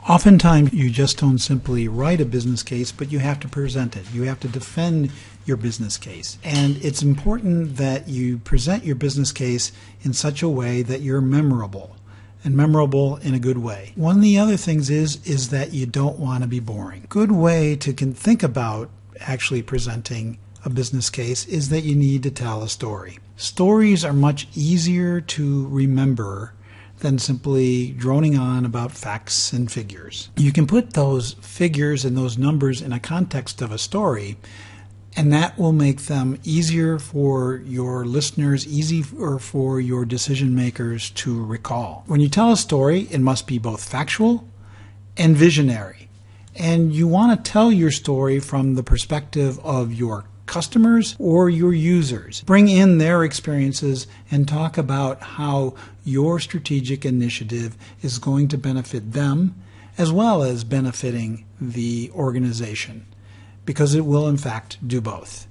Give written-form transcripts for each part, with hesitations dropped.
Oftentimes, you just don't simply write a business case, but you have to present it. You have to defend your business case. And it's important that you present your business case in such a way that you're memorable, and memorable in a good way. One of the other things is that you don't want to be boring. Good way to think about actually presenting a business case is that you need to tell a story. Stories are much easier to remember than simply droning on about facts and figures. You can put those figures and those numbers in a context of a story, and that will make them easier for your listeners, easier for your decision makers to recall. When you tell a story, it must be both factual and visionary. And you want to tell your story from the perspective of your customers or your users. Bring in their experiences and talk about how your strategic initiative is going to benefit them as well as benefiting the organization, because it will in fact do both.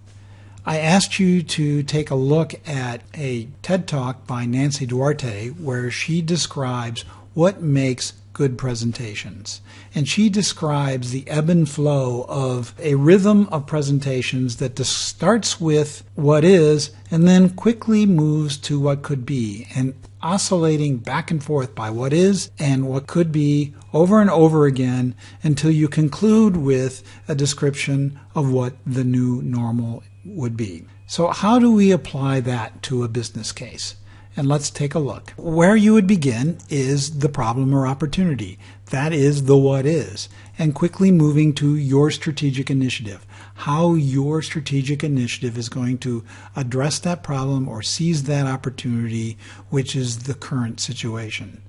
I asked you to take a look at a TED Talk by Nancy Duarte where she describes what makes good presentations. And she describes the ebb and flow of a rhythm of presentations that starts with what is and then quickly moves to what could be, and oscillating back and forth by what is and what could be over and over again until you conclude with a description of what the new normal would be. So how do we apply that to a business case? And let's take a look. Where you would begin is the problem or opportunity. That is the what is. And quickly moving to your strategic initiative. How your strategic initiative is going to address that problem or seize that opportunity, which is the current situation.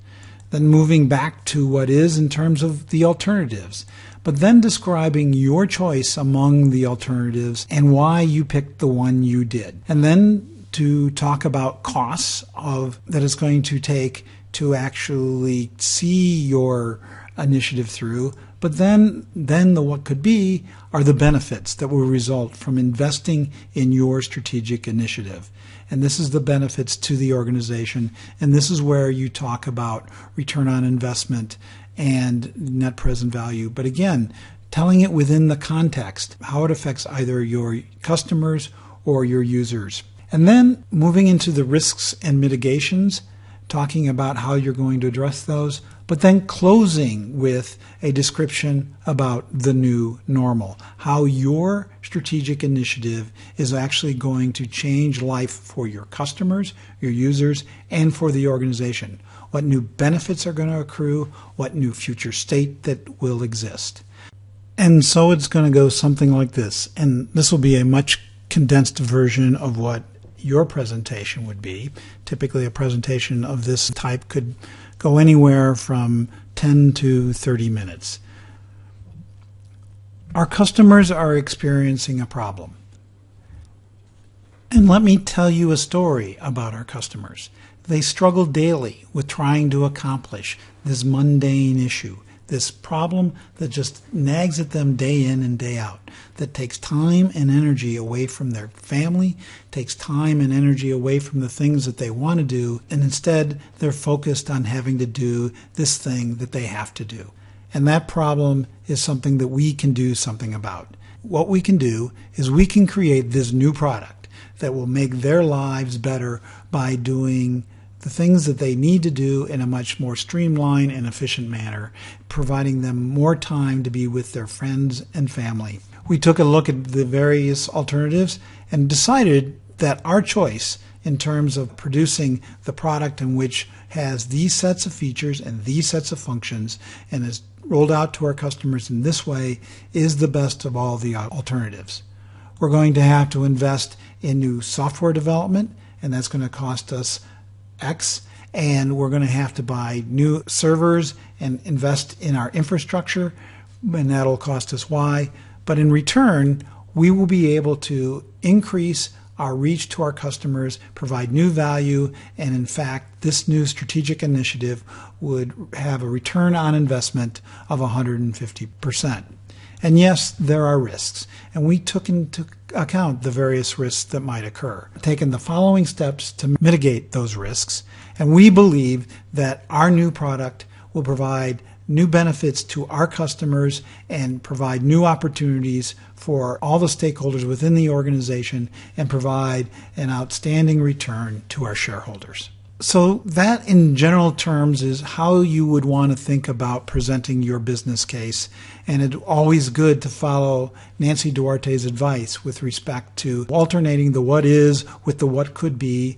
Then moving back to what is in terms of the alternatives. But then describing your choice among the alternatives and why you picked the one you did. And then to talk about costs that it's going to take to actually see your initiative through, but then the what could be are the benefits that will result from investing in your strategic initiative. And this is the benefits to the organization, and this is where you talk about return on investment and net present value. But again, telling it within the context, how it affects either your customers or your users. And then moving into the risks and mitigations, talking about how you're going to address those, but then closing with a description about the new normal, how your strategic initiative is actually going to change life for your customers, your users, and for the organization. What new benefits are going to accrue, what new future state that will exist. And so it's going to go something like this, and this will be a much condensed version of what your presentation would be. Typically a presentation of this type could go anywhere from 10 to 30 minutes. Our customers are experiencing a problem. And let me tell you a story about our customers. They struggle daily with trying to accomplish this mundane issue, this problem that just nags at them day in and day out, that takes time and energy away from their family, takes time and energy away from the things that they want to do, and instead they're focused on having to do this thing that they have to do. And that problem is something that we can do something about. What we can do is we can create this new product that will make their lives better by doing the things that they need to do in a much more streamlined and efficient manner, providing them more time to be with their friends and family. We took a look at the various alternatives and decided that our choice in terms of producing the product in which has these sets of features and these sets of functions and is rolled out to our customers in this way is the best of all the alternatives. We're going to have to invest in new software development, and that's going to cost us X, and we're going to have to buy new servers and invest in our infrastructure, and that'll cost us Y. But in return, we will be able to increase our reach to our customers, provide new value, and in fact, this new strategic initiative would have a return on investment of 150%. And yes, there are risks, and we took into account the various risks that might occur, taking the following steps to mitigate those risks, and we believe that our new product will provide new benefits to our customers and provide new opportunities for all the stakeholders within the organization and provide an outstanding return to our shareholders. So that, in general terms, is how you would want to think about presenting your business case. And it's always good to follow Nancy Duarte's advice with respect to alternating the what is with the what could be,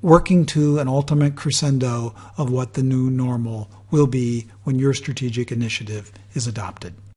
working to an ultimate crescendo of what the new normal will be when your strategic initiative is adopted.